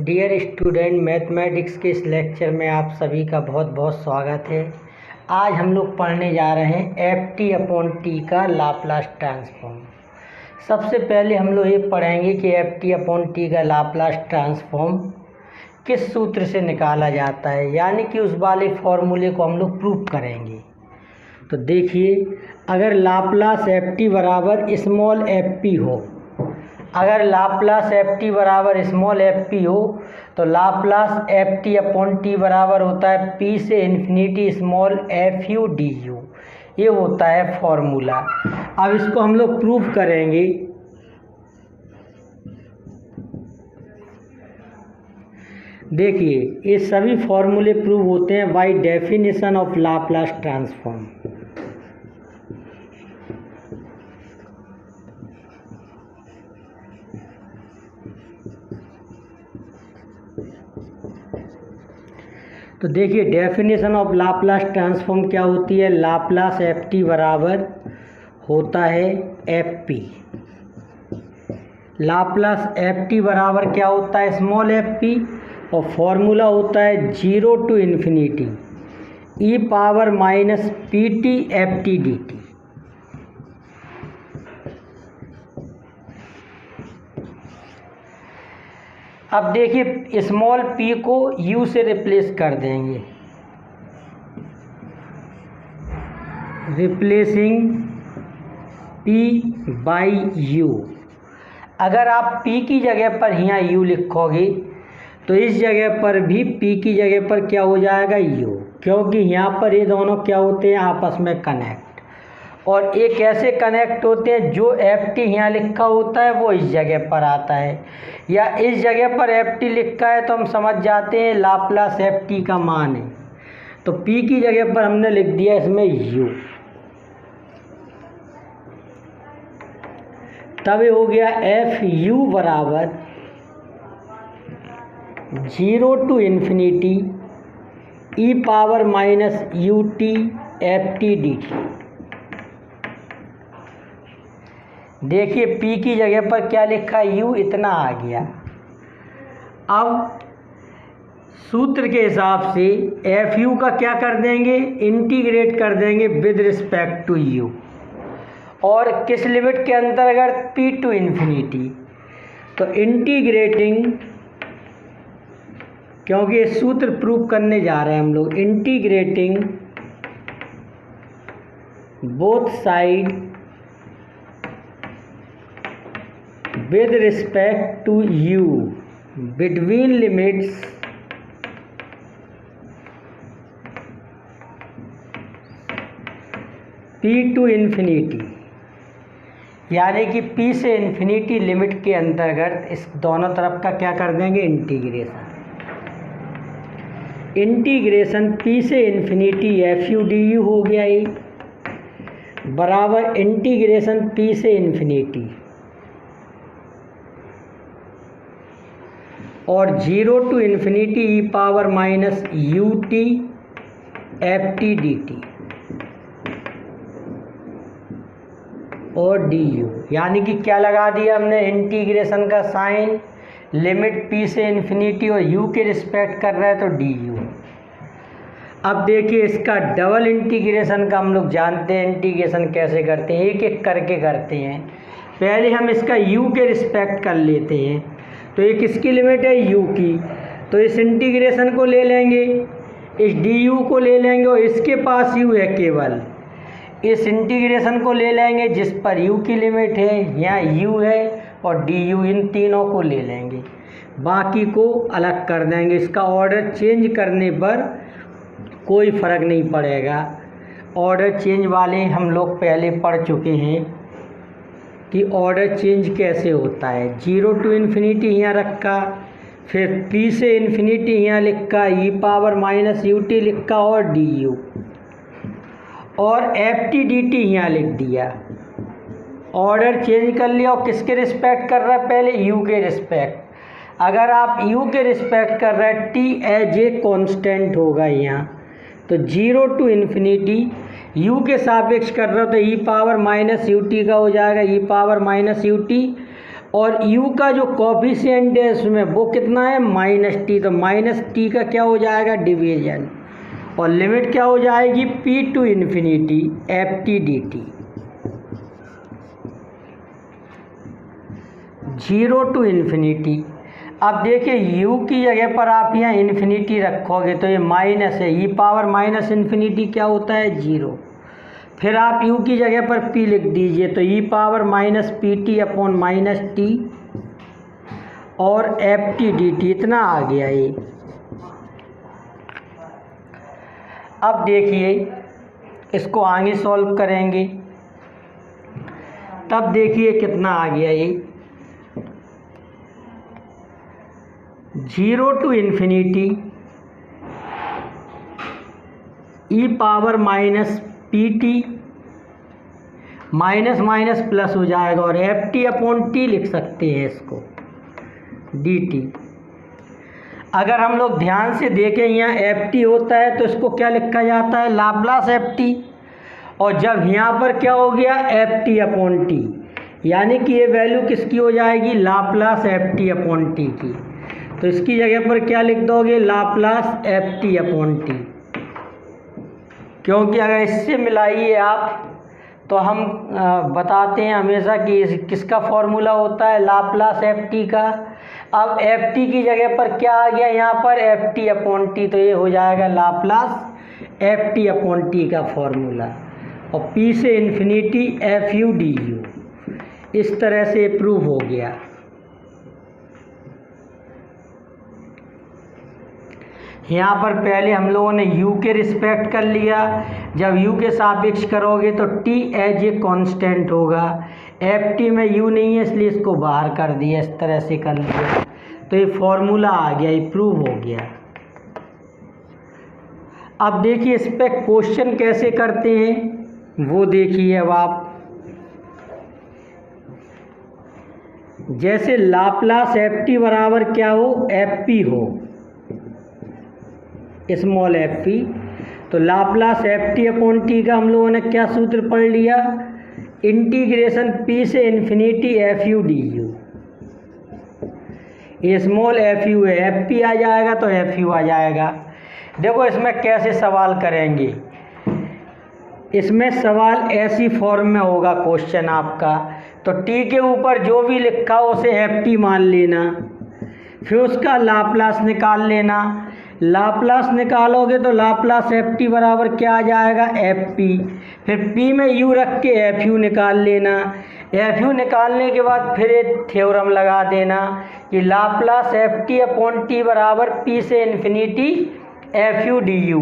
Dear student, mathematics के इस lecture में आप सभी का बहुत बहुत स्वागत है। आज हम लोग पढ़ने जा रहे हैं एफ टी अपॉन टी का लाप्लास ट्रांसफॉर्म। सबसे पहले हम लोग ये पढ़ेंगे कि एफ टी अपॉन टी का लाप्लास ट्रांसफॉर्म किस सूत्र से निकाला जाता है, यानी कि उस वाले फॉर्मूले को हम लोग प्रूफ करेंगे। तो देखिए, अगर लाप्लास एफ टी बराबर स्मॉल एफ पी हो, अगर लाप्लास एफ टी बराबर स्मॉल एफ पी हो तो Laplace F T upon T बराबर होता है पी से infinity small F U D you. ये होता है फॉर्मूला। अब इसको हम लोग प्रूफ करेंगे। देखिए, ये सभी फॉर्मूले प्रूव होते हैं by definition of Laplace transform. तो देखिए, डेफिनेशन ऑफ लाप्लास ट्रांसफॉर्म क्या होती है। लाप्लास एफ टी बराबर होता है F P. Laplace F T बराबर क्या होता है, स्मॉल एफ पी, और फॉर्मूला होता है 0 to infinity e power minus p T F T D T. अब देखिए, स्मॉल p को u से रिप्लेस कर देंगे, रिप्लेसिंग p बाई u। अगर आप p की जगह पर यहाँ u लिखोगे तो इस जगह पर भी p की जगह पर क्या हो जाएगा, u, क्योंकि यहाँ पर ये दोनों क्या होते हैं, आपस में कनेक्ट। और ये कैसे कनेक्ट होते हैं, जो एफ टी यहाँ लिखा होता है वो इस जगह पर आता है, या इस जगह पर एफ टी लिखा है तो हम समझ जाते हैं लाप्लास एफ टी का मान है। तो पी की जगह पर हमने लिख दिया इसमें यू। तब ये हो गया एफ यू बराबर 0 to infinity e power minus U T F T D T. देखिए, P की जगह पर क्या लिखा है, U, इतना आ गया। अब सूत्र के हिसाब से एफ यू का क्या कर देंगे, इंटीग्रेट कर देंगे विद रिस्पेक्ट टू U, और किस लिमिट के अंतर्गत, P टू इन्फिनिटी। तो इंटीग्रेटिंग, क्योंकि ये सूत्र प्रूव करने जा रहे हैं हम लोग, integrating both side with respect to u between limits p to infinity, यानी कि p से इन्फिनिटी लिमिट के अंतर्गत इस दोनों तरफ का क्या कर देंगे, इंटीग्रेशन। इंटीग्रेशन p से infinity F U D you हो गया, ये बराबर इंटीग्रेशन p से इन्फिनिटी और 0 to infinity e power minus U T F T D T और डी यू, यानी कि क्या लगा दिया हमने, इंटीग्रेशन का साइन, लिमिट p से इन्फिनिटी और u के रिस्पेक्ट कर रहा है तो डी यू। अब देखिए, इसका डबल इंटीग्रेशन का हम लोग जानते हैं इंटीग्रेशन कैसे करते हैं, एक एक करके करते हैं। पहले हम इसका u के रिस्पेक्ट कर लेते हैं। तो ये किसकी लिमिट है, u की। तो इस इंटीग्रेशन को ले लेंगे, इस du को ले लेंगे, और इसके पास u है केवल, इस इंटीग्रेशन को ले लेंगे जिस पर u की लिमिट है, यहाँ u है और du, इन तीनों को ले लेंगे, बाकी को अलग कर देंगे। इसका ऑर्डर चेंज करने पर कोई फ़र्क नहीं पड़ेगा। ऑर्डर चेंज वाले हम लोग पहले पढ़ चुके हैं कि ऑर्डर चेंज कैसे होता है। 0 to इन्फिनिटी यहाँ रखा, फिर p से इन्फिनिटी यहाँ लिखा, ई पावर माइनस यू टी लिखा और डी यू, और एफ टी डी टी यहाँ लिख दिया। ऑर्डर चेंज कर लिया, और किसके रिस्पेक्ट कर रहा है, पहले u के रिस्पेक्ट। अगर आप u के रिस्पेक्ट कर रहे हैं, t एज ए कॉन्स्टेंट होगा यहाँ, तो 0 to इन्फिनिटी u के सापेक्ष कर रहा हो तो ई पावर माइनस यू टी का हो जाएगा, ई पावर माइनस यू टी, और u का जो कॉफिशिएंट है उसमें वो कितना है -t, तो -t का क्या हो जाएगा डिवीजन, और लिमिट क्या हो जाएगी p to infinity ft dt, 0 to infinity. अब देखिए u की जगह पर आप यहाँ इन्फिनिटी रखोगे तो ये माइनस है, e पावर माइनस इन्फिनिटी क्या होता है 0। फिर आप u की जगह पर p लिख दीजिए तो e power minus p T upon minus T और एफ टी डी टी, इतना आ गया ये। अब देखिए इसको आगे सॉल्व करेंगे तब देखिए कितना आ गया ये, 0 to infinity e power minus p t, minus minus plus हो जाएगा और एफ टी अपॉन टी लिख सकते हैं इसको डी टी। अगर हम लोग ध्यान से देखें यहाँ एफ टी होता है तो इसको क्या लिखा जाता है लाप्लास एफ टी, और जब यहाँ पर क्या हो गया एफ टी अपॉन टी, यानी कि ये वैल्यू किसकी हो जाएगी Laplace F T upon T की, तो इसकी जगह पर क्या लिख दोगे Laplace F T upon T, क्योंकि अगर इससे मिलाइए आप तो हम बताते हैं हमेशा कि किसका फॉर्मूला होता है लाप्लास एफ टी का। अब एफ टी की जगह पर क्या आ गया यहाँ पर एफ टी अपॉन टी, तो ये हो जाएगा Laplace F T upon t का फॉर्मूला, और पी से infinity F U D you, इस तरह से प्रूव हो गया। यहाँ पर पहले हम लोगों ने u के रिस्पेक्ट कर लिया, जब u के सापेक्ष करोगे तो t एज ए कांस्टेंट होगा, ft में u नहीं है इसलिए इसको बाहर कर दिया, इस तरह से कर लिया तो ये फॉर्मूला आ गया, ये प्रूव हो गया। अब देखिए इस पर क्वेश्चन कैसे करते हैं वो देखिए। अब आप जैसे लाप्लास एफ टी बराबर क्या हो एफ पी हो, स्मॉल एफ पी, तो Laplace F T upon t का हम लोगों ने क्या सूत्र पढ़ लिया इंटीग्रेशन पी से infinity F U D you, ये स्मॉल एफ यू है, एफ पी आ जाएगा तो एफ यू आ जाएगा। देखो इसमें कैसे सवाल करेंगे, इसमें सवाल ऐसी फॉर्म में होगा क्वेश्चन आपका, तो टी के ऊपर जो भी लिखा हो उसे एफ टी मान लेना, फिर उसका लाप्लास निकाल लेना, लाप्लास निकालोगे तो लाप्लास एफ टी बराबर क्या आ जाएगा एफ पी, फिर पी में यू रख के एफ यू निकाल लेना, एफ यू निकालने के बाद फिर एक थ्योरम लगा देना कि Laplace F T upon T बराबर पी से infinity F U D you,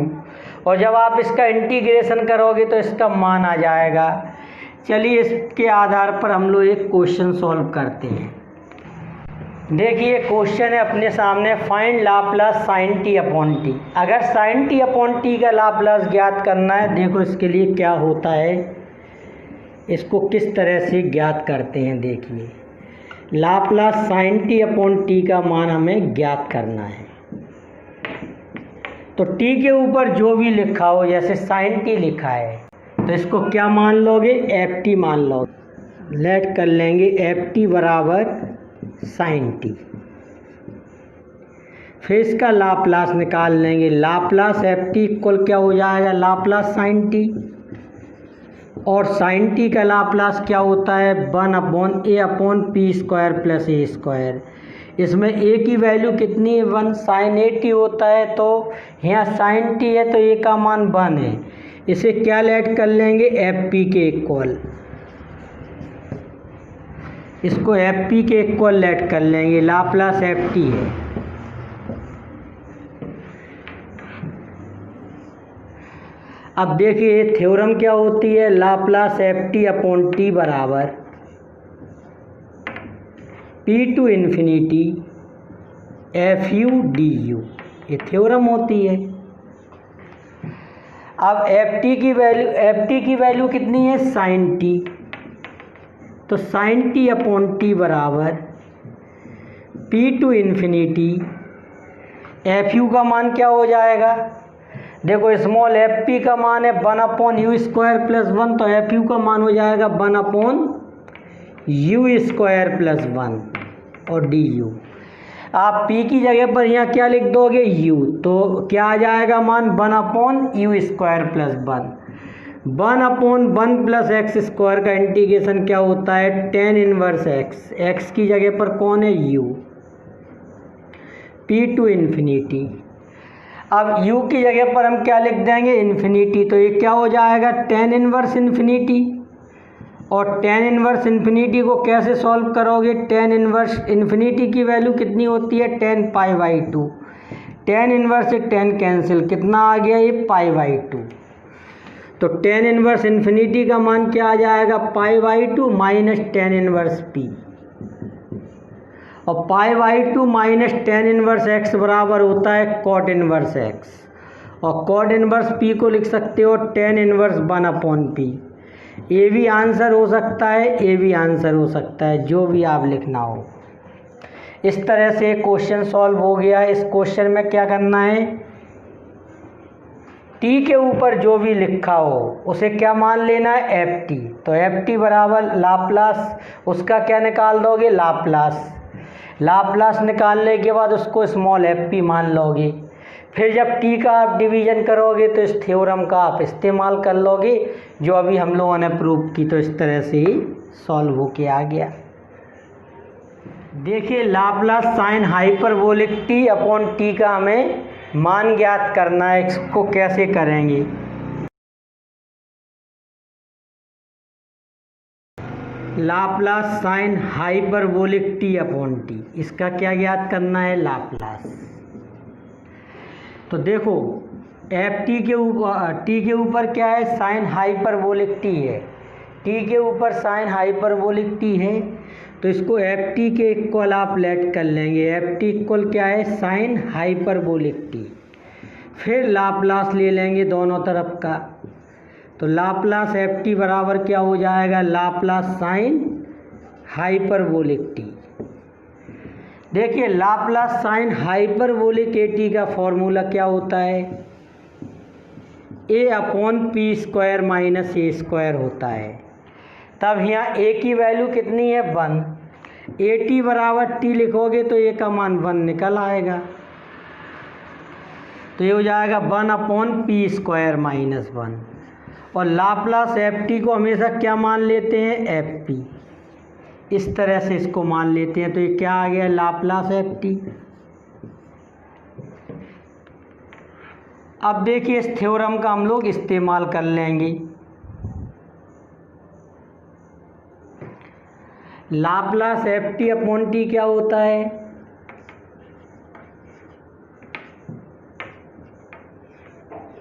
और जब आप इसका इंटीग्रेशन करोगे तो इसका मान आ जाएगा। चलिए इसके आधार पर हम लोग एक क्वेश्चन सॉल्व करते हैं। देखिए क्वेश्चन है अपने सामने, find Laplace sine T upon t. अगर साइन टी अपॉन टी का लाप्लास ज्ञात करना है, देखो इसके लिए क्या होता है, इसको किस तरह से ज्ञात करते हैं। देखिए Laplace sine T upon t का मान हमें ज्ञात करना है, तो टी के ऊपर जो भी लिखा हो, जैसे साइन टी लिखा है तो इसको क्या मान लोगे एफ टी मान लोगे, लेट कर लेंगे एफ टी बराबर साइन टी, फिर इसका लाप्लास निकाल लेंगे, लाप्लास एफ टी इक्वल क्या हो जाएगा लाप्लास साइन टी, और साइन टी का लाप्लास क्या होता है 1 upon A upon P square plus A square. इसमें ए की वैल्यू कितनी है 1, साइन ए टी होता है तो यहाँ साइन टी है तो ए का मान 1 है, इसे क्या लेट कर लेंगे एफ पी के इक्वल, इसको एफ पी के इक्वल लेट कर लेंगे, लाप्लास एफ टी है। अब देखिए थ्योरम क्या होती है, Laplace F T upon T बराबर P to infinity F U D you, ये थ्योरम होती है। अब एफ टी की वैल्यू कितनी है साइन टी, तो साइन टी अपॉन टी बराबर P to infinity F you का मान क्या हो जाएगा, देखो स्मॉल एफ पी का मान है 1 अपॉन यू स्क्वायर प्लस 1, तो एफ यू का मान हो जाएगा 1 अपॉन यू स्क्वायर प्लस 1 और डी यू। आप p की जगह पर यहाँ क्या लिख दोगे, u, तो क्या आ जाएगा मान 1/u square plus 1/1 plus x square का इंटीग्रेशन क्या होता है, tan इनवर्स x। x की जगह पर कौन है, u, p टू इन्फिनिटी। अब u की जगह पर हम क्या लिख देंगे, इन्फिनिटी, तो ये क्या हो जाएगा tan इनवर्स इन्फिनिटी। और tan इनवर्स इन्फिनिटी को कैसे सॉल्व करोगे, tan इनवर्स इन्फिनिटी की वैल्यू कितनी होती है, tan π/2। tan इनवर्स से tan कैंसिल, कितना आ गया ये π/2। तो tan इनवर्स इन्फिनिटी का मान क्या आ जाएगा, π/2 माइनस tan इनवर्स p। और π/2 माइनस tan इनवर्स x बराबर होता है cot इनवर्स x। और cot इनवर्स p को लिख सकते हो tan इनवर्स 1/p। ये भी आंसर हो सकता है, ये भी आंसर हो सकता है, जो भी आप लिखना हो। इस तरह से क्वेश्चन सॉल्व हो गया। इस क्वेश्चन में क्या करना है, टी के ऊपर जो भी लिखा हो उसे क्या मान लेना है, एफ टी। तो एफ टी बराबर लाप्लास, उसका क्या निकाल दोगे, लाप्लास। लाप्लास निकालने के बाद उसको स्मॉल एफ पी मान लोगे। फिर जब टी का आप डिवीज़न करोगे तो इस थ्योरम का आप इस्तेमाल कर लोगे जो अभी हम लोगों ने प्रूव की। तो इस तरह से ही सॉल्व होके आ गया। देखिए Laplace sign hyperbolic t upon t का हमें मान ज्ञात करना है। इसको कैसे करेंगे, Laplace sign hyperbolic t upon T, इसका क्या ज्ञात करना है, लाप्लास। तो देखो एफ टी के ऊपर, टी के ऊपर क्या है, साइन हाइपरबोलिक टी है। टी के ऊपर साइन हाइपरबोलिक टी है, तो इसको एफ टी के इक्वल आप लेट कर लेंगे। एफ टी इक्वल क्या है, साइन हाइपरबोलिक टी। फिर लाप्लास ले लेंगे दोनों तरफ का, तो लाप्लास एफ टी बराबर क्या हो जाएगा, लाप्लास साइन हाइपरबोलिक टी। देखिए Laplace sine hyperbolic A T का फॉर्मूला क्या होता है, ए अपॉन पी स्क्वायर माइनस ए स्क्वायर होता है। तब यहाँ ए की वैल्यू कितनी है, 1। ए टी बराबर टी लिखोगे तो ए का मान 1 निकल आएगा। तो ये हो जाएगा 1/p² माइनस 1। और लाप्लास एफ टी को हमेशा क्या मान लेते हैं, एफ पी। इस तरह से इसको मान लेते हैं। तो ये क्या आ गया, लाप्लास एफ टी। अब देखिए इस थ्योरम का हम लोग इस्तेमाल कर लेंगे। Laplace F T upon t क्या होता है,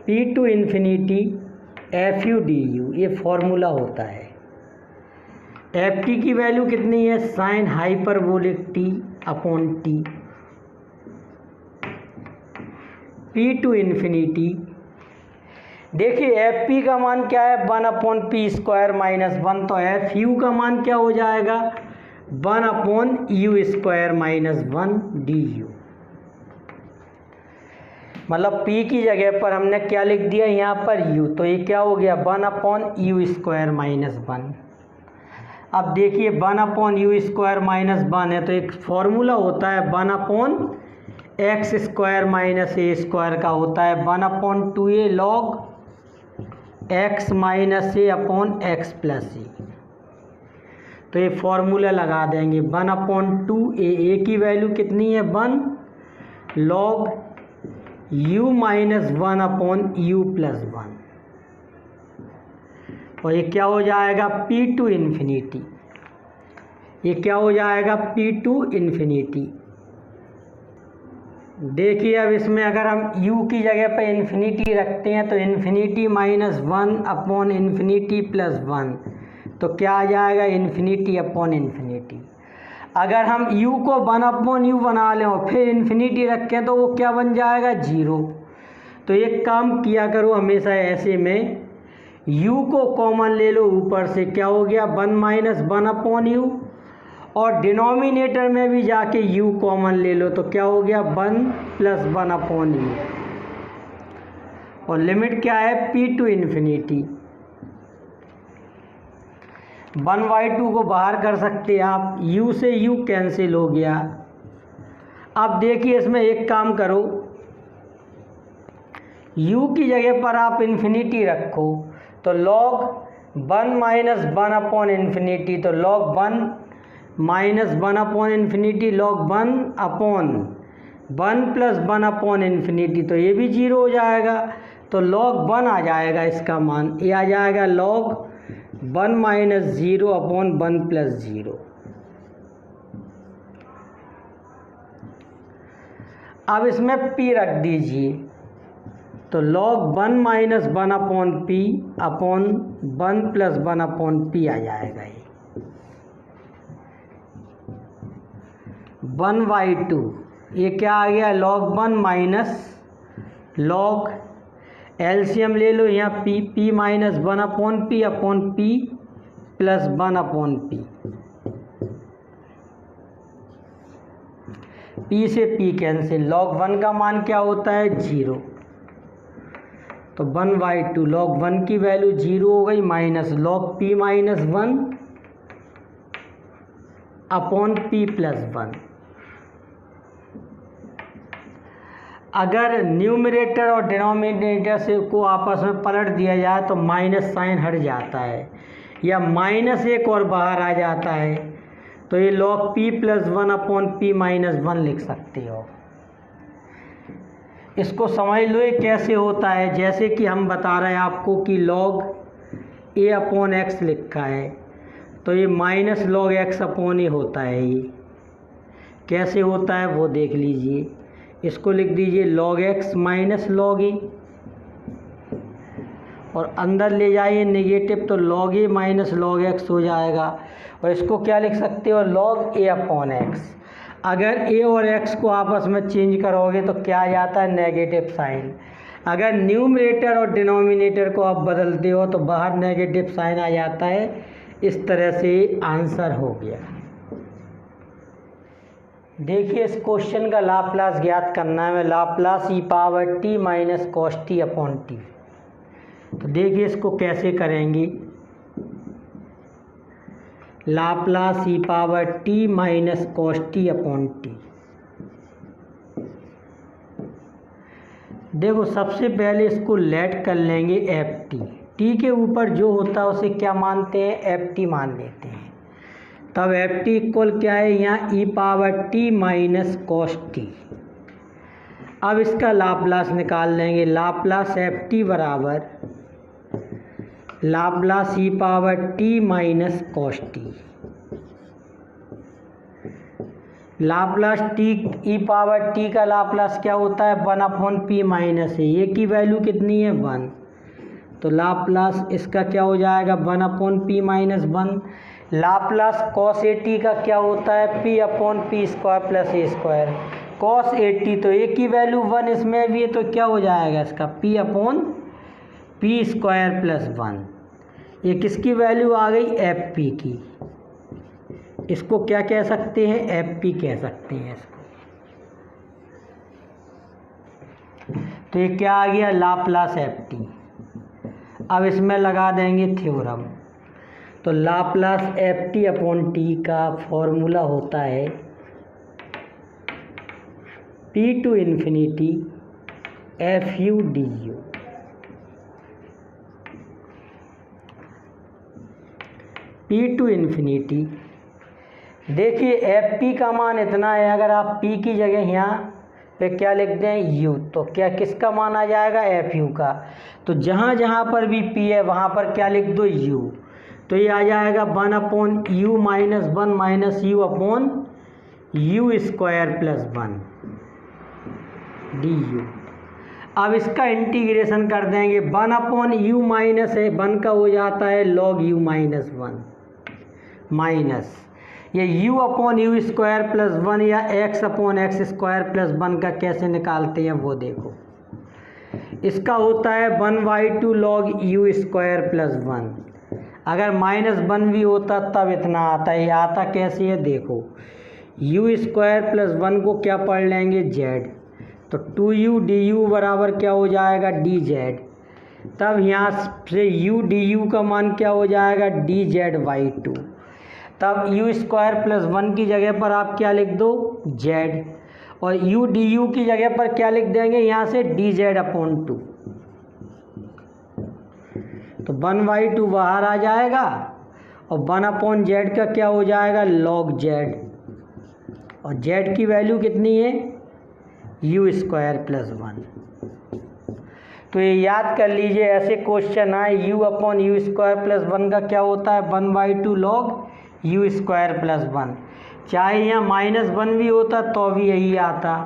p to infinity F U D you, ये फॉर्मूला होता है। एफ टी की वैल्यू कितनी है, sine hyperbolic t upon t, p to infinity. देखिए एफ पी का मान क्या है, 1/p² माइनस 1। तो एफ यू का मान क्या हो जाएगा, 1/u² माइनस 1 डी यू। मतलब p की जगह पर हमने क्या लिख दिया, यहाँ पर u, तो ये क्या हो गया, 1/u² माइनस 1। अब देखिए 1/u² माइनस 1 है, तो एक फॉर्मूला होता है 1/x² माइनस a² का होता है 1/2a log x माइनस ए अपॉन एक्स प्लस ए। तो ये फॉर्मूला लगा देंगे 1/2a, ए की वैल्यू कितनी है, 1 log u minus 1/u plus 1। और ये क्या हो जाएगा, p टू इन्फिनिटी। ये क्या हो जाएगा, p टू इन्फिनिटी। देखिए अब इसमें अगर हम u की जगह पर इन्फिनिटी रखते हैं तो इन्फिनिटी माइनस 1 इन्फिनिटी प्लस 1, तो क्या आ जाएगा, इन्फिनिटी अपॉन इन्फिनिटी। अगर हम u को 1/u बना लें और फिर इन्फिनिटी रखें तो वो क्या बन जाएगा, 0। तो एक काम किया करो हमेशा ऐसे में, u को कॉमन ले लो ऊपर से, क्या हो गया 1 - 1/u, और डिनोमिनेटर में भी जाके u कॉमन ले लो तो क्या हो गया 1 + 1/u। और लिमिट क्या है, p टू इन्फिनिटी। 1/2 को बाहर कर सकते आप, u से u कैंसिल हो गया। अब देखिए इसमें एक काम करो, u की जगह पर आप इन्फिनिटी रखो, तो log 1 माइनस 1 अपॉन इन्फिनिटी, तो log 1 minus 1 upon infinity log 1 upon 1 plus 1 upon infinity, तो ये भी 0 हो जाएगा, तो log 1 आ जाएगा इसका मान, ये आ जाएगा log 1 माइनस 0 अपॉन 1 प्लस 0। अब इसमें p रख दीजिए, तो log 1 minus 1 upon p upon 1 plus 1 upon p आ जाएगा ये 1/2। ये क्या आ गया, log 1 माइनस log एलसीएम ले लो यहाँ p minus 1 upon p plus 1 upon p से p कैंसिल, log 1 का मान क्या होता है 0, तो 1/2 log 1 की वैल्यू 0 हो गई, minus log p minus 1 upon p plus 1। अगर न्यूमरेटर और डिनोमिनेटर से को आपस में पलट दिया जाए तो माइनस साइन हट जाता है, या माइनस एक और बाहर आ जाता है, तो ये log p plus 1 upon p minus 1 लिख सकते हो। इसको समझ लो ये कैसे होता है, जैसे कि हम बता रहे हैं आपको कि log a अपॉन x लिखा है, तो ये माइनस log x अपॉन ए होता है। ये कैसे होता है वो देख लीजिए, इसको लिख दीजिए log x minus log a, और अंदर ले जाइए नेगेटिव, तो log a minus log x हो जाएगा, और इसको क्या लिख सकते हो log a अपॉन x। अगर a और x को आपस में चेंज करोगे तो क्या आ जाता है नेगेटिव साइन, अगर न्यूमरेटर और डिनोमिनेटर को आप बदलते हो तो बाहर नेगेटिव साइन आ जाता है। इस तरह से आंसर हो गया। देखिए इस क्वेश्चन का लाप्लास ज्ञात करना है, Laplace E power T minus cos T upon T. तो देखिए इसको कैसे करेंगे, Laplace E power T minus cos T upon T. देखो सबसे पहले इसको लेट कर लेंगे एफ टी, टी के ऊपर जो होता है उसे क्या मानते हैं एफ टी मान लेते हैं। तब एफ टी इक्वल क्या है यहाँ E power T minus cos T. अब इसका लाप्लास निकाल लेंगे, लाप्लास एफ टी बराबर Laplace E power T minus cos T. Laplace T E power T का लाप्लास क्या होता है 1 अपॉन पी माइनस है, ये की वैल्यू कितनी है 1, तो लाप्लास इसका क्या हो जाएगा 1 upon P minus 1। Laplace cos A T का क्या होता है P upon P square plus A square, cos A T तो ए की वैल्यू 1 इसमें भी है, तो क्या हो जाएगा इसका P upon P square plus 1। ये किसकी वैल्यू आ गई एफ पी की, इसको क्या कह सकते हैं एफ पी कह सकते हैं इसको। तो ये क्या आ गया लाप्लास एफ टी। अब इसमें लगा देंगे थ्योरम, तो Laplace F T upon t का फॉर्मूला होता है p to infinity F U D u. P to infinity, देखिए एफ पी का मान इतना है, अगर आप पी की जगह यहाँ पे क्या लिख दें यू, तो क्या किसका मान आ जाएगा एफ यू का। तो जहाँ जहाँ पर भी पी है वहाँ पर क्या लिख दो यू, तो ये आ जाएगा 1 upon you minus 1 minus you upon u square plus 1 D you. अब इसका इंटीग्रेशन कर देंगे, 1 अपॉन यू माइनस है 1 का हो जाता है लॉग यू माइनस 1 माइनस ये you upon u square plus 1 या x upon x square plus 1 का कैसे निकालते हैं वो देखो। इसका होता है 1/2 लॉग यू स्क्वायर प्लस 1, अगर -1 भी होता तब इतना आता है, ये आता कैसे है देखो, यू स्क्वायर प्लस 1 को क्या पढ़ लेंगे जेड, तो 2u डी यू बराबर क्या हो जाएगा डी जेड। तब यहाँ से यू डी यू का मान क्या हो जाएगा, डी जेड बाई टू। तब यू स्क्वायर प्लस 1 की जगह पर आप क्या लिख दो, जेड, और यू डी यू की जगह पर क्या लिख देंगे यहाँ से, डी जेड अपॉन टू। तो 1/2 बाहर आ जाएगा और 1 अपॉन जेड का क्या हो जाएगा, लॉग जेड, और जेड की वैल्यू कितनी है, यू स्क्वायर प्लस 1। तो ये याद कर लीजिए, ऐसे क्वेश्चन आए you upon u square plus 1 का क्या होता है, 1/2 लॉग यू स्क्वायर प्लस 1। चाहे यहाँ -1 भी होता तो भी यही आता,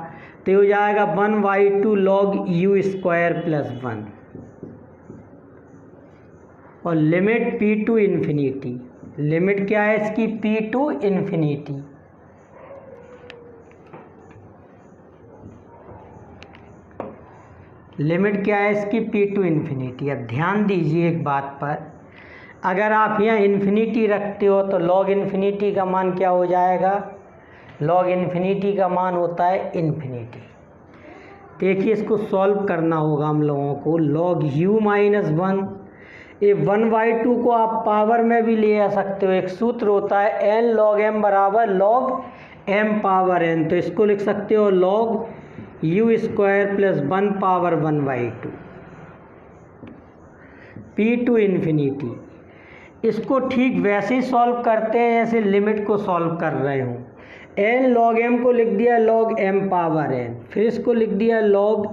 तो हो जाएगा 1/2 लॉग यू स्क्वायर प्लस 1। और limit p to infinity, limit क्या है इसकी, p टू इन्फिनिटी। लिमिट क्या है इसकी, p टू इन्फिनिटी। अब ध्यान दीजिए एक बात पर, अगर आप यहाँ इन्फिनिटी रखते हो तो लॉग इन्फिनिटी का मान क्या हो जाएगा, लॉग इन्फिनिटी का मान होता है इन्फिनिटी। देखिए इसको सॉल्व करना होगा हम लोगों को, लॉग u माइनस 1, ये 1/2 को आप पावर में भी ले आ सकते हो, एक सूत्र होता है n log m बराबर log m पावर n, तो इसको लिख सकते हो log u square plus 1 power 1/2 p to infinity. इसको ठीक वैसे ही सॉल्व करते हैं जैसे लिमिट को सॉल्व कर रहे हो। n log m को लिख दिया log m पावर n, फिर इसको लिख दिया log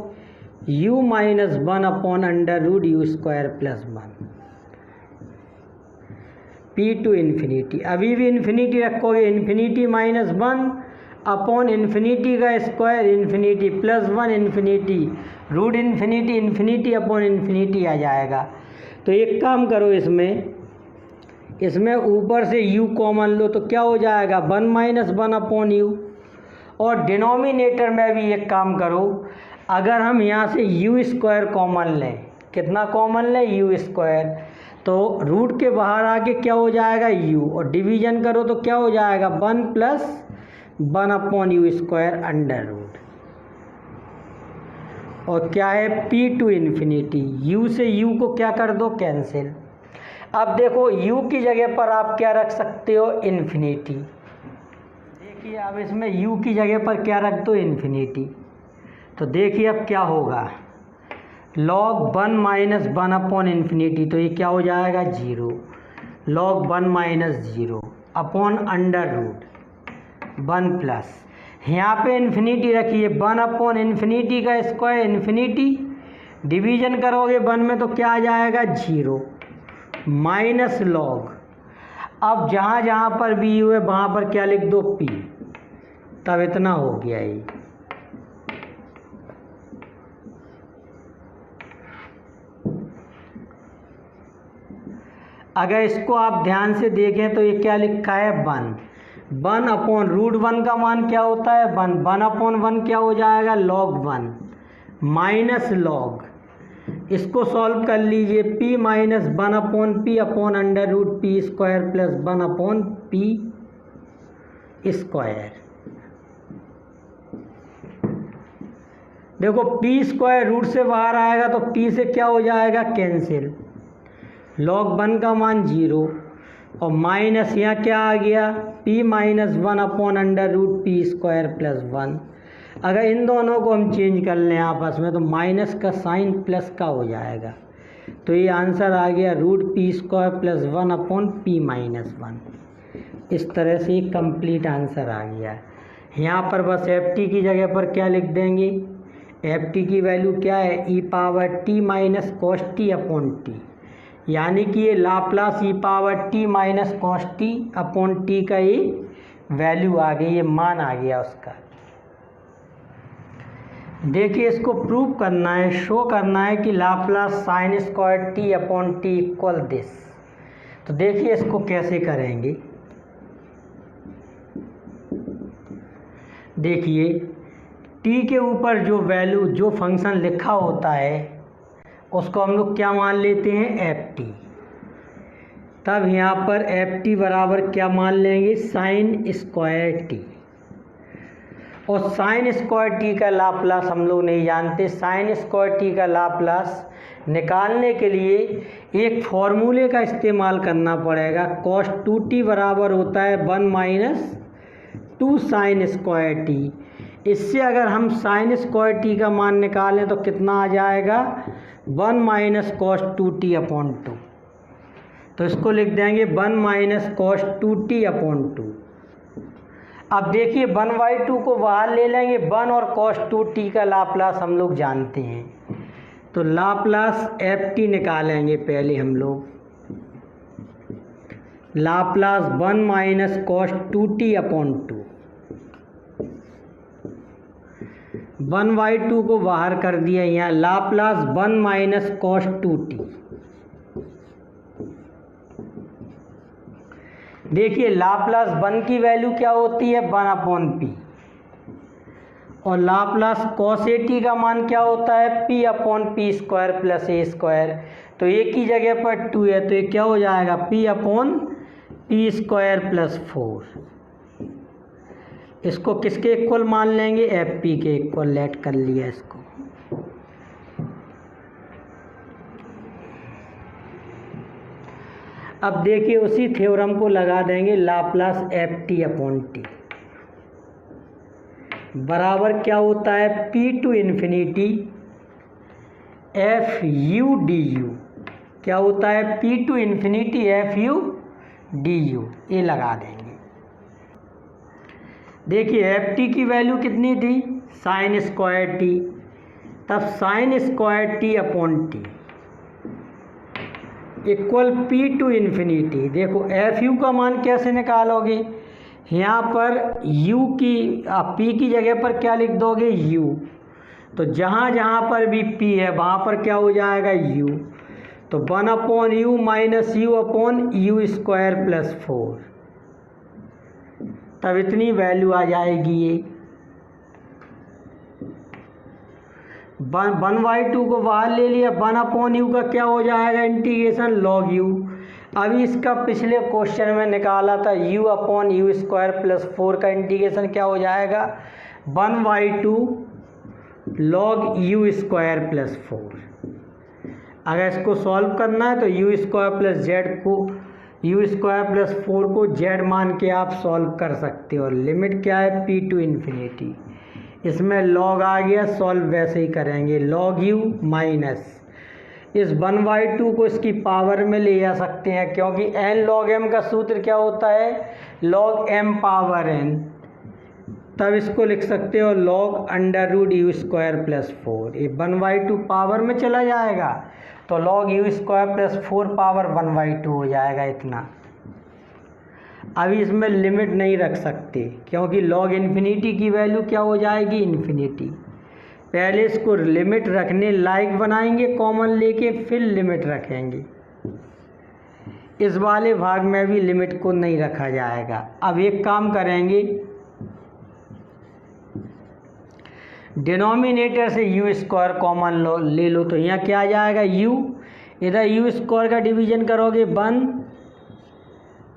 u minus 1 upon under root you square plus 1 p to infinity. अभी भी इन्फिनिटी रखोगे, इन्फिनिटी माइनस 1 अपॉन इन्फिनिटी का square infinity plus 1 infinity root infinity infinity upon infinity आ जाएगा। तो एक काम करो, इसमें ऊपर से u कॉमन लो तो क्या हो जाएगा, 1 माइनस 1 अपॉन यू। और डिनोमिनेटर में भी एक काम करो, अगर हम यहाँ से यू स्क्वायर कॉमन लें, कितना कॉमन लें, यू स्क्वायर, तो रूट के बाहर आके क्या हो जाएगा u, और डिवीजन करो तो क्या हो जाएगा 1 plus 1 upon u square under root. और क्या है p टू इन्फिनिटी, u से u को क्या कर दो, कैंसिल। अब देखो u की जगह पर आप क्या रख सकते हो, इन्फिनिटी। देखिए अब इसमें u की जगह पर क्या रख दो, इन्फिनिटी। तो देखिए अब क्या होगा, log 1 माइनस 1 अपॉन इन्फिनिटी, तो ये क्या हो जाएगा 0, log 1 minus 0 upon under root 1 plus, यहाँ पे इन्फिनिटी रखिए, 1 अपॉन इन्फिनिटी का स्क्वायर इन्फिनिटी, डिवीजन करोगे 1 में तो क्या आ जाएगा 0 माइनस लॉग, अब जहाँ जहाँ पर भी यू है वहाँ पर क्या लिख दो p, तब इतना हो गया ये। अगर इसको आप ध्यान से देखें तो ये क्या लिखा है 1 अपॉन रूट 1 का मान क्या होता है 1 अपॉन 1 क्या हो जाएगा log 1 माइनस लॉग, इसको सॉल्व कर लीजिए, p minus 1 upon p upon under root p square plus 1 upon p square. देखो p स्क्वायर रूट से बाहर आएगा तो p से क्या हो जाएगा कैंसिल, log 1 का मान 0 और माइनस यहाँ क्या आ गया p minus 1 upon under root p square plus 1। अगर इन दोनों को हम चेंज कर लें आपस में तो माइनस का साइन प्लस का हो जाएगा, तो ये आंसर आ गया root p square plus 1 upon p minus 1। इस तरह से कंप्लीट आंसर आ गया। यहाँ पर बस ft की जगह पर क्या लिख देंगे, ft की वैल्यू क्या है e power t minus cos T upon T, यानी कि ये Laplace e power t minus cos T upon t का ये वैल्यू आ गई, ये मान आ गया उसका। देखिए इसको प्रूव करना है, शो करना है कि Laplace sign square t upon t equal this. तो देखिए इसको कैसे करेंगे, देखिए टी के ऊपर जो वैल्यू जो फंक्शन लिखा होता है उसको हम लोग क्या मान लेते हैं एफ टी, तब यहाँ पर एफ टी बराबर क्या मान लेंगे साइन स्क्वायर टी, और साइन स्क्वायर टी का लाप्लास हम लोग नहीं जानते, साइन स्क्वायर टी का लाप्लास निकालने के लिए एक फॉर्मूले का इस्तेमाल करना पड़ेगा। cos 2t बराबर होता है 1 माइनस 2 साइन स्क्वायर टी। इससे अगर हम साइन स्क्वायर टी का मान निकालें तो कितना आ जाएगा 1 माइनस cos 2t अपॉन 2। तो इसको लिख देंगे 1 माइनस cos 2t अपॉन 2। अब देखिए 1/2 को बाहर ले लेंगे, 1 और cos 2t का लाप्लास हम लोग जानते हैं, तो लाप्लास ft निकालेंगे पहले हम लोग। Laplace 1 minus cos 2t upon 2। 1/2 को बाहर कर दिया, यहाँ लाप्लास 1 माइनस cos 2t। देखिए लाप्लास 1 की वैल्यू क्या होती है 1 अपॉन पी, और लाप्लास cos at का मान क्या होता है p upon P square plus A square. तो एक ही जगह पर 2 है, तो ये क्या हो जाएगा p upon P square plus 4। इसको किसके इक्वल मान लेंगे एफ पी के इक्वल। लेट कर लिया इसको। अब देखिए उसी थ्योरम को लगा देंगे। Laplace F T upon T बराबर क्या होता है p to infinity F U D u. क्या होता है p to infinity F U D you, ये लगा देंगे। देखिए एफ टी की वैल्यू कितनी थी साइन स्क्वायर टी, तब sine square t upon t equal p to infinity. देखो एफ यू का मान कैसे निकालोगे, यहाँ पर u की p की जगह पर क्या लिख दोगे u, तो जहाँ जहाँ पर भी p है वहाँ पर क्या हो जाएगा u, तो 1 upon you minus you upon u square plus 4, तब इतनी वैल्यू आ जाएगी। ये 1/2 को बाहर ले लिया, 1 अपॉन यू का क्या हो जाएगा इंटीग्रेशन लॉग यू। अभी इसका पिछले क्वेश्चन में निकाला था u upon u square plus 4 का इंटीग्रेशन क्या हो जाएगा 1/2 लॉग यू स्क्वायर प्लस 4। अगर इसको सॉल्व करना है तो यू स्क्वायर प्लस जेड को यू स्क्वायर प्लस 4 को जेड मान के आप सॉल्व कर सकते हो। लिमिट क्या है p टू इन्फिनिटी, इसमें लॉग आ गया, सॉल्व वैसे ही करेंगे। लॉग यू माइनस इस 1/2 को इसकी पावर में ले जा सकते हैं, क्योंकि n log m का सूत्र क्या होता है log m पावर n, तब इसको लिख सकते हो log under root you square plus 4। ये 1/2 पावर में चला जाएगा तो log u square plus 4 power 1/2 हो जाएगा इतना। अभी इसमें लिमिट नहीं रख सकते क्योंकि log इन्फिनिटी की वैल्यू क्या हो जाएगी इन्फिनिटी। पहले इसको लिमिट रखने लायक बनाएंगे कॉमन लेके, फिर लिमिट रखेंगे। इस वाले भाग में भी लिमिट को नहीं रखा जाएगा। अब एक काम करेंगे, डिनोमिनेटर से यू स्क्वायर कॉमन ले लो, तो यहाँ क्या आ जाएगा u, इधर यू स्क्वायर का डिवीजन करोगे 1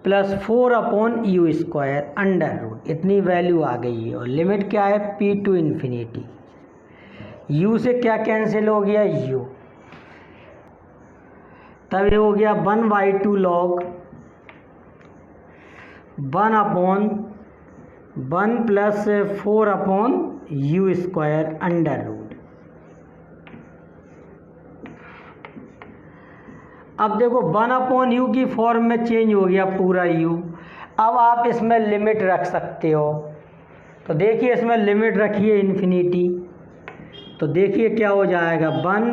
plus 4 upon u square under root, इतनी वैल्यू आ गई है। और लिमिट क्या है p टू इन्फिनिटी। u से क्या कैंसिल हो गया u, तब ये हो गया 1/2 log 1 upon 1 plus 4 upon u square under root. अब देखो 1 अपॉन यू की फॉर्म में चेंज हो गया पूरा u। अब आप इसमें लिमिट रख सकते हो, तो देखिए इसमें लिमिट रखिए इन्फिनिटी, तो देखिए क्या हो जाएगा 1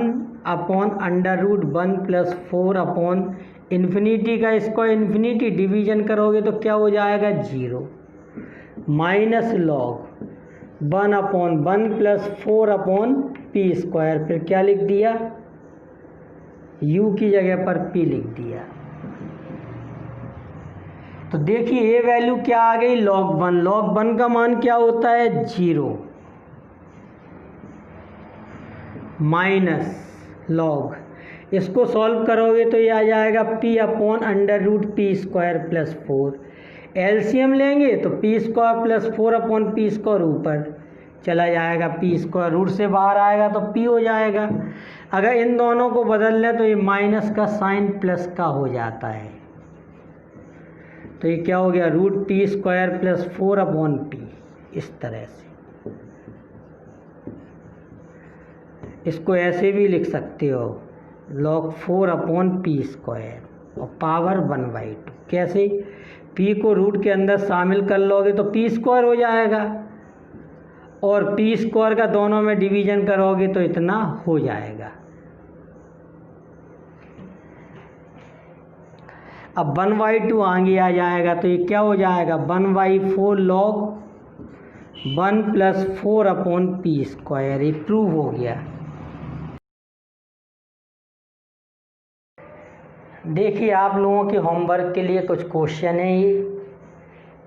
upon under root 1 plus 4 upon infinity का स्क्वायर, इन्फिनिटी डिवीजन करोगे तो क्या हो जाएगा 0 minus log 1 upon 1 plus 4 upon P square, फिर क्या लिख दिया u की जगह पर p लिख दिया। तो देखिए ये वैल्यू क्या आ गई log 1। log 1 का मान क्या होता है 0 माइनस लॉग, इसको सॉल्व करोगे तो ये आ जाएगा p upon under root p square plus 4। LCM लेंगे तो p square plus 4 upon P square ऊपर चला जाएगा, पी स्क्वायर रूट से बाहर आएगा तो p हो जाएगा। अगर इन दोनों को बदल लें तो ये माइनस का साइन प्लस का हो जाता है। तो ये क्या हो गया, √t² + 4/p। इस तरह से इसको ऐसे भी लिख सकते हो, log 4/p² और पावर 1/2। कैसे, p को रूट के अंदर शामिल कर लोगे तो p² हो जाएगा, और p² का दोनों में डिवीजन करोगे तो इतना हो जाएगा। अब 1/2 आगे आ जाएगा तो ये क्या हो जाएगा, 1/4 log 1 + 4/p²। ये प्रूव हो गया। देखिए आप लोगों के होमवर्क के लिए कुछ क्वेश्चन है ये,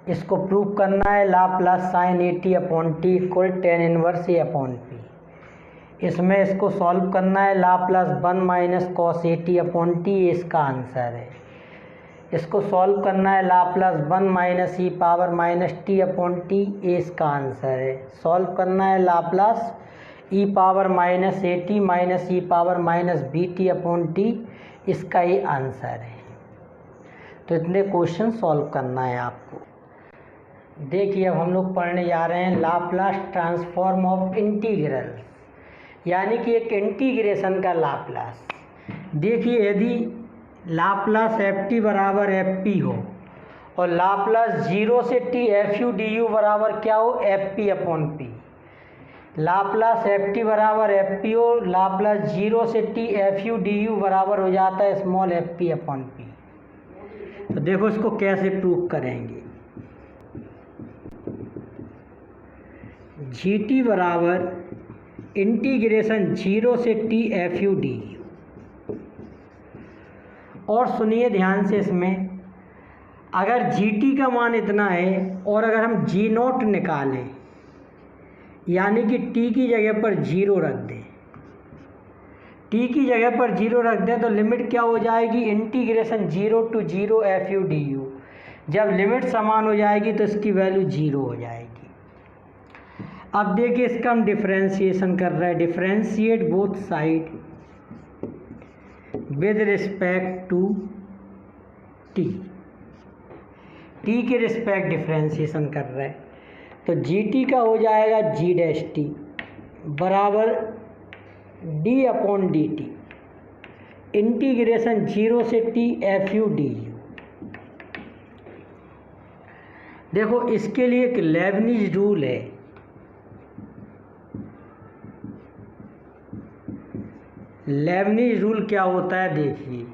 इसको प्रूव करना है। Laplace sine 80/t = tan 1 a/p। इसमें इसको सॉल्व करना है। लाप्लास 1 - cos 80/t इसका आंसर है। इसको सॉल्व करना है। लाप्लास 1 - e⁻t/t इसका आंसर है। सॉल्व करना है लाप्लास e⁻80 - e⁻bt/t इसका ये आंसर है। तो इतने क्वेश्चन सॉल्व करना है आपको। देखिए अब हम लोग पढ़ने जा रहे हैं लाप्लास ट्रांसफॉर्म ऑफ इंटीग्रल, यानी कि एक इंटीग्रेशन का लाप्लास। देखिए यदि लाप्लास ft बराबर fp हो और लाप्लास 0 से t fu du बराबर क्या हो, fp/p। लाप्लास ft बराबर fp हो, लाप्लास 0 से t fu du बराबर हो जाता है स्मॉल fp/p। तो देखो इसको कैसे प्रूव करेंगे। gt बराबर इंटीग्रेशन 0 से t fu du। और सुनिए ध्यान से, इसमें अगर gt का मान इतना है और अगर हम g0 निकालें, यानी कि t की जगह पर 0 रख दें, t की जगह पर 0 रख दें तो लिमिट क्या हो जाएगी, इंटीग्रेशन 0 to 0 fu du। जब लिमिट समान हो जाएगी तो इसकी वैल्यू 0 हो जाएगी। अब देखिए इसका हम डिफरेंशिएशन कर रहे हैं। Differentiate both side with respect to t। t के रिस्पेक्ट डिफरेंशिएशन कर रहे हैं तो gt का हो जाएगा g' बराबर d/dt इंटीग्रेशन 0 से t fu du। देखो इसके लिए एक लेबनिज रूल है। लेबनिज रूल क्या होता है, देखिए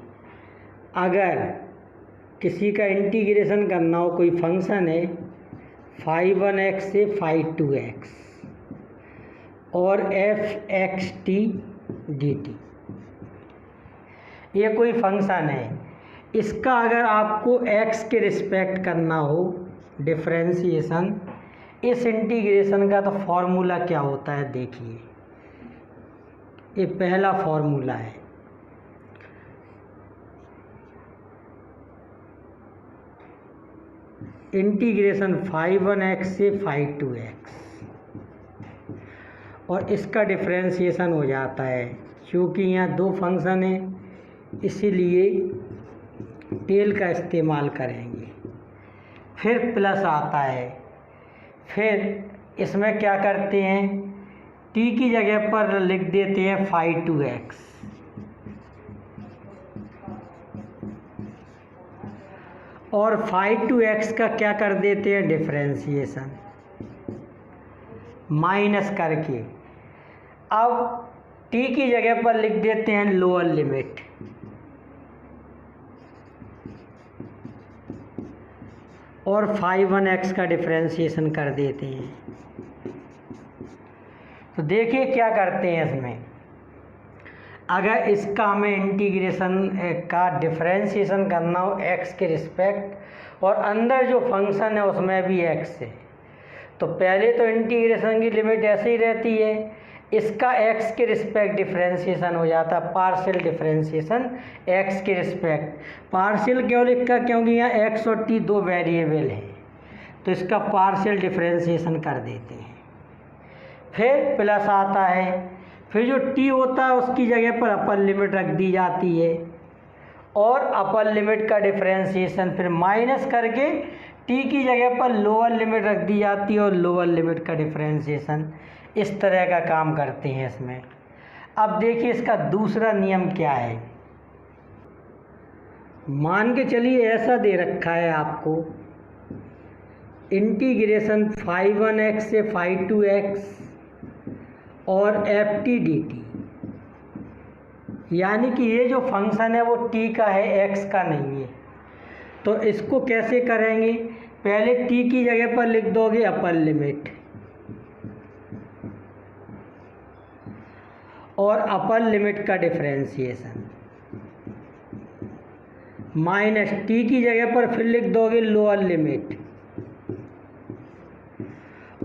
अगर किसी का इंटीग्रेशन करना हो, कोई फंक्शन है φ1x से φ2x और f(x t) dt, ये कोई फंक्शन है, इसका अगर आपको x के रिस्पेक्ट करना हो डिफरेंशिएशन इस इंटीग्रेशन का, तो फॉर्मूला क्या होता है, देखिए ये पहला फॉर्मूला है। इंटीग्रेशन φ1x से φ2x और इसका डिफरेंशिएशन हो जाता है। क्योंकि यहाँ दो फंक्शन है इसीलिए टेल का इस्तेमाल करेंगे। फिर प्लस आता है, फिर इसमें क्या करते हैं, t की जगह पर लिख देते हैं φ2x और φ2x का क्या कर देते हैं डिफरेंशिएशन माइनस करके। अब t की जगह पर लिख देते हैं लोअर लिमिट और φ1x का डिफरेंशिएशन कर देते हैं। तो देखिए क्या करते हैं इसमें, अगर इसका हमें इंटीग्रेशन का डिफरेंशिएशन करना हो x के रिस्पेक्ट और अंदर जो फंक्शन है उसमें भी x है, तो पहले तो इंटीग्रेशन की लिमिट ऐसे ही रहती है, इसका x के रिस्पेक्ट डिफरेंशिएशन हो जाता है, पार्शियल डिफरेंशिएशन x के रिस्पेक्ट। पार्शियल क्यों लिखा, क्योंकि यहाँ x और t दो वेरिएबल हैं, तो इसका पार्शियल डिफरेंशिएशन कर देते हैं। फिर प्लस आता है, फिर जो टी होता है उसकी जगह पर अपर लिमिट रख दी जाती है और अपर लिमिट का डिफरेंशिएशन फिर माइनस करके टी की जगह पर लोअर लिमिट रख दी जाती है और लोअर लिमिट का डिफरेंशिएशन। इस तरह का काम करते हैं इसमें। अब देखिए इसका दूसरा नियम क्या है। मान के चलिए ऐसा दे रखा है आपको, इंटीग्रेशन φ1x से φ2x और ft dt, यानी कि ये जो फंक्शन है वो t का है, x का नहीं है। तो इसको कैसे करेंगे, पहले t की जगह पर लिख दोगे अपर लिमिट और अपर लिमिट का डिफरेंशिएशन माइनस टी की जगह पर फिर लिख दोगे लोअर लिमिट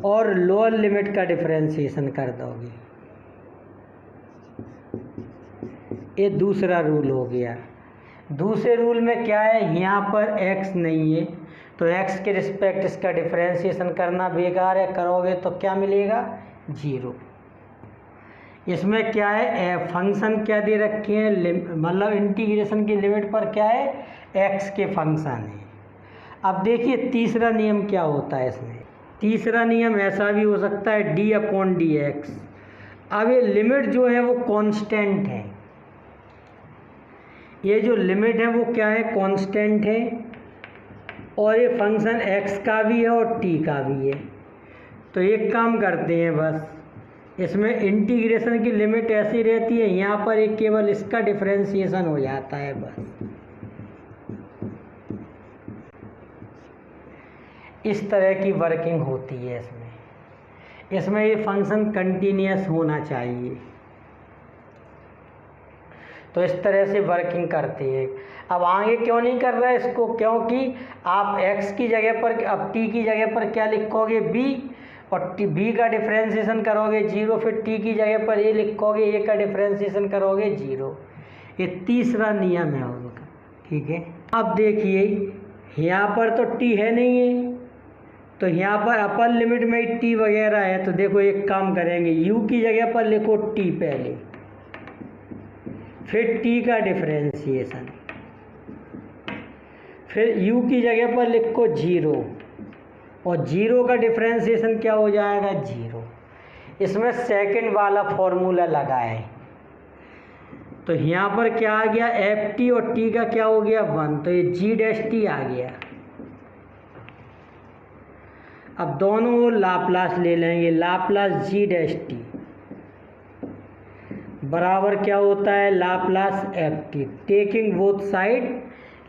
और लोअर लिमिट का डिफरेंशिएशन कर दोगे। ये दूसरा रूल हो गया। दूसरे रूल में क्या है, यहाँ पर x नहीं है तो x के रिस्पेक्ट इसका डिफरेंशिएशन करना बेकार है, करोगे तो क्या मिलेगा, 0। इसमें क्या है, फंक्शन क्या दे रखे हैं, मतलब इंटीग्रेशन की लिमिट पर क्या है, x के फंक्शन है। अब देखिए तीसरा नियम क्या होता है इसमें। तीसरा नियम ऐसा भी हो सकता है d/dx। अब ये लिमिट जो है वो कांस्टेंट है, ये जो लिमिट है वो क्या है, कांस्टेंट है और ये फंक्शन x का भी है और t का भी है। तो एक काम करते हैं, बस इसमें इंटीग्रेशन की लिमिट ऐसी रहती है, यहाँ पर एक केवल इसका डिफरेंशिएशन हो जाता है बस। इस तरह की वर्किंग होती है इसमें ये फंक्शन कंटिन्यूअस होना चाहिए। तो इस तरह से वर्किंग करती है। अब आगे क्यों नहीं कर रहा है इसको, क्योंकि आप x की जगह पर, अब t की जगह पर क्या लिखोगे, b, और b का डिफरेंशिएशन करोगे 0, फिर t की जगह पर a लिखोगे, a का डिफरेंशिएशन करोगे 0। ये तीसरा नियम है उनका, ठीक है। अब देखिए यहाँ पर तो t है नहीं है, तो यहाँ पर अपर लिमिट में t वगैरह है। तो देखो एक काम करेंगे, u की जगह पर लिखो t पहले, फिर t का डिफरेंशिएशन, फिर u की जगह पर लिखो 0 और 0 का डिफरेंशिएशन क्या हो जाएगा, 0। इसमें सेकंड वाला फॉर्मूला लगाए तो यहाँ पर क्या आ गया, ft और t का क्या हो गया, 1, तो ये g' आ गया। अब दोनों लाप्लास ले लेंगे, लाप्लास g' बराबर क्या होता है, Laplace ft। Taking both side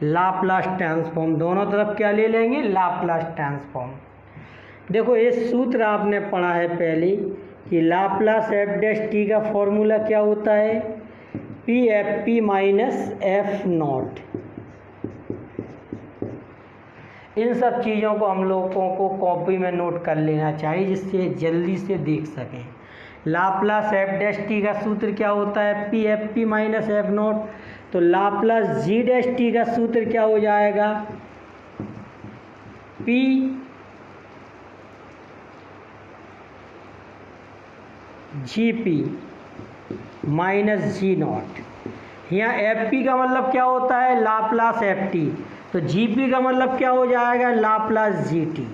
Laplace transform, दोनों तरफ क्या ले लेंगे, लाप्लास ट्रांसफॉर्म। देखो ये सूत्र आपने पढ़ा है पहले कि लाप्लास f' का फॉर्मूला क्या होता है, pfp माइनस f नॉट। इन सब चीज़ों को हम लोगों को कॉपी में नोट कर लेना चाहिए जिससे जल्दी से देख सकें। लाप्लास f' का सूत्र क्या होता है, pfp माइनस f नॉट। तो लाप्लास g' का सूत्र क्या हो जाएगा, p gp minus g not. यहाँ fp का मतलब क्या होता है, लाप्लास ft, तो gp का मतलब क्या हो जाएगा, Laplace gt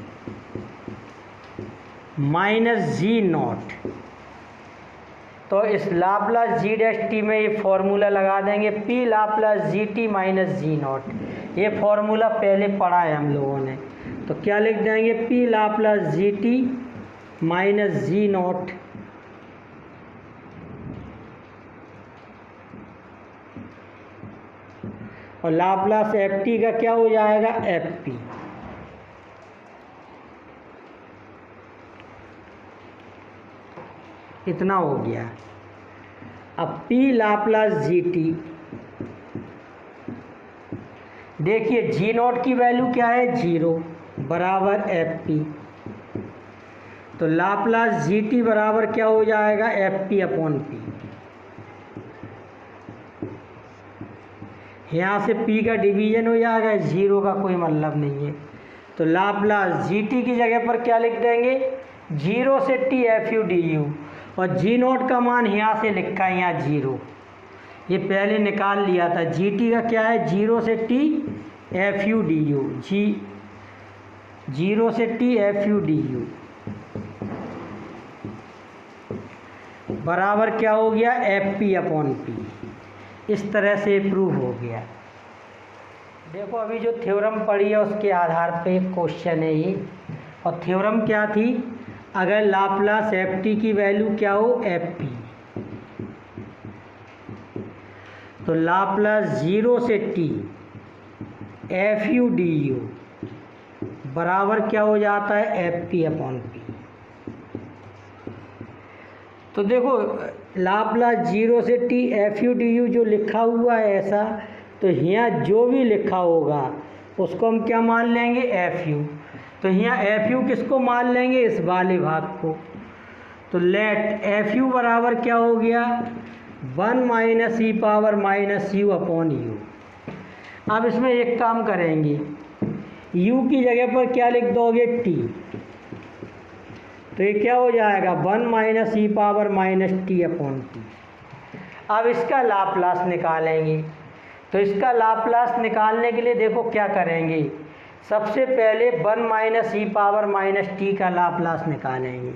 minus g not. तो इस लाप्लास g' में ये फॉर्मूला लगा देंगे, p Laplace gt minus g naught. ये फॉर्मूला पहले पढ़ा है हम लोगों ने, तो क्या लिख देंगे, p Laplace gt minus g naught और लाप्लास ft का क्या हो जाएगा, fp। इतना हो गया। अब p लाप्लास gt, देखिए जी नॉट की वैल्यू क्या है, 0 बराबर fp। तो लाप्लास gt बराबर क्या हो जाएगा, fp अपॉन p। यहाँ से p का डिवीजन हो जाएगा, 0 का कोई मतलब नहीं है। तो लाप्लास gt की जगह पर क्या लिख देंगे, 0 से t fu du और जी नोट का मान यहाँ से लिखा है, यहाँ 0, ये पहले निकाल लिया था। जी टी का क्या है, 0 से T F U D U, G 0 से T F U D U बराबर क्या हो गया, एफ पी अपॉन पी। इस तरह से प्रूव हो गया। देखो अभी जो थ्योरम पढ़ी है उसके आधार पे एक क्वेश्चन है ये, और थ्योरम क्या थी, अगर लाप्लास एफ टी की वैल्यू क्या हो, एफ पी, तो लाप्लास 0 से T F U D U बराबर क्या हो जाता है, एफ पी अपॉन पी। तो देखो लाप्लास 0 से T F U D you जो लिखा हुआ है ऐसा, तो यहाँ जो भी लिखा होगा उसको हम क्या मान लेंगे, एफ यू। तो यहाँ एफ यू किसको मान लेंगे, इस वाले भाग को। तो लेट एफ यू बराबर क्या हो गया, 1 minus E power minus you upon you. अब इसमें एक काम करेंगे, u की जगह पर क्या लिख दोगे, t, तो ये क्या हो जाएगा, 1 minus E power minus T upon T. अब इसका लाप्लास निकालेंगे। तो इसका लाप्लास निकालने के लिए देखो क्या करेंगे, सबसे पहले 1 minus E power minus T का लाप्लास निकालेंगे।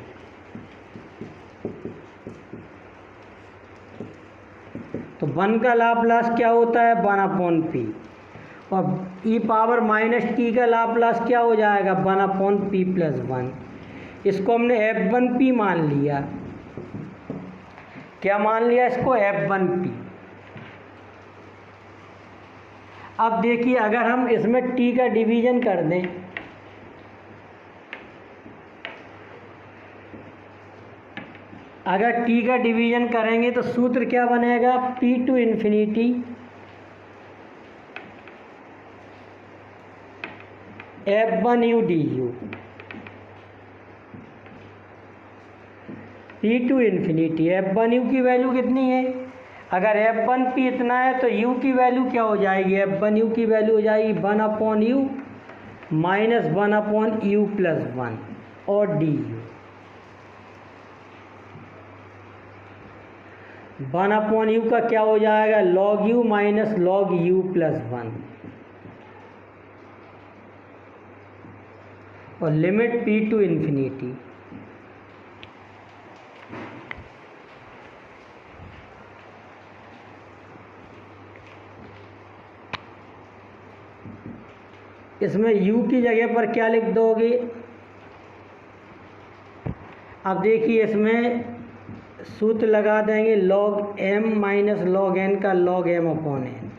तो 1 का लाप्लास क्या होता है, 1 अपॉन पी, और ई पावर माइनस टी का लाप्लास क्या हो जाएगा, 1 अपॉन पी प्लस 1। इसको हमने f1p मान लिया। क्या मान लिया इसको, f1p। अब देखिए अगर हम इसमें t का डिवीजन कर दें, अगर t का डिवीजन करेंगे तो सूत्र क्या बनेगा, p to infinity f1u du, p to infinity. f1u की वैल्यू कितनी है, अगर f1p इतना है तो u की वैल्यू क्या हो जाएगी, f1u की वैल्यू हो जाएगी 1 upon you minus 1 upon you plus 1 और डी यू। 1 अपॉन यू का क्या हो जाएगा, log you minus log you plus 1, और लिमिट p टू इन्फिनिटी। इसमें u की जगह पर क्या लिख दोगे, अब देखिए इसमें सूत्र लगा देंगे log m minus log n का log m अपॉन n।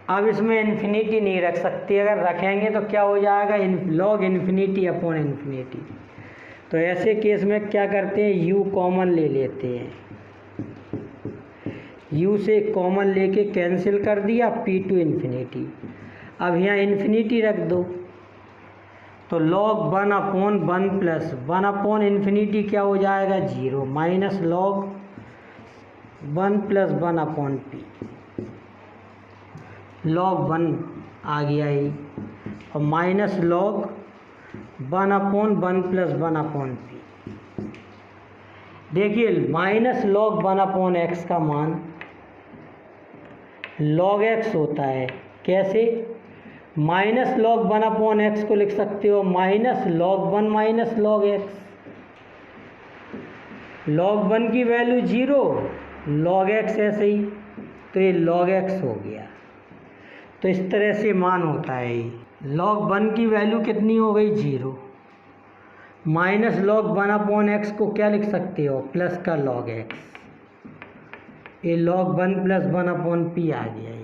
अब इसमें इन्फिनिटी नहीं रख सकते, अगर रखेंगे तो क्या हो जाएगा, log इन्फिनिटी अपॉन इन्फिनिटी। तो ऐसे केस में क्या करते हैं, u कॉमन ले लेते हैं, u से कॉमन लेके कैंसिल कर दिया, p टू इन्फिनिटी। अब यहाँ इन्फिनिटी रख दो, तो log 1 upon 1 plus 1 upon infinity क्या हो जाएगा, 0 minus log 1 plus 1 upon p, log 1 आ गया ये, और minus log 1 upon 1 plus 1 upon p। देखिए माइनस log 1 अपॉन एक्स का मान log x होता है, कैसे, माइनस log 1 अपॉन एक्स को लिख सकते हो minus log 1 minus log x। log 1 की वैल्यू 0, log x ऐसे ही, तो ये log x हो गया। तो इस तरह से मान होता है ये, log 1 की वैल्यू कितनी हो गई, 0, माइनस log 1 अपॉन एक्स को क्या लिख सकते हो, प्लस का log x, ये log 1 प्लस 1 अपॉन p आ गया ये।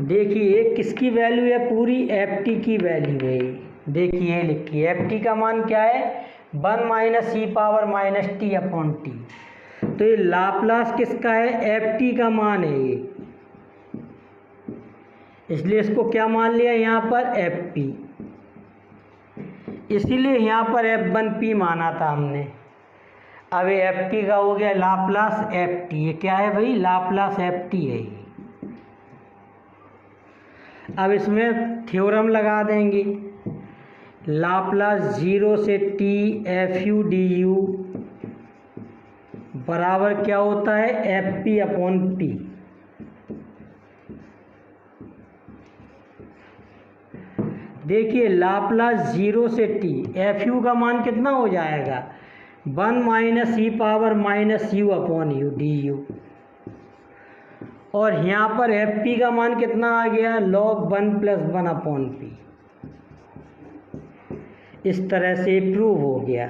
देखिए किसकी वैल्यू है, पूरी ft की वैल्यू है। देखिए लिखिए ft का मान क्या है, 1 minus E power minus T upon T. तो ये लाप्लास किसका है, ft का मान है ये, इसलिए इसको क्या मान लिया यहाँ पर, fp, इसीलिए यहाँ पर f1p माना था हमने। अब ये fp का हो गया लाप्लास ft, ये क्या है भाई, लाप्लास ft है ये। अब इसमें थ्योरम लगा देंगे, लाप्लास 0 से t fu du बराबर क्या होता है, fp अपॉन p। देखिए लाप्लास 0 से t, fu का मान कितना हो जाएगा, 1 minus E power minus you upon U D you, और यहाँ पर fp का मान कितना आ गया, log 1 प्लस 1 अपॉन p। इस तरह से प्रूव हो गया।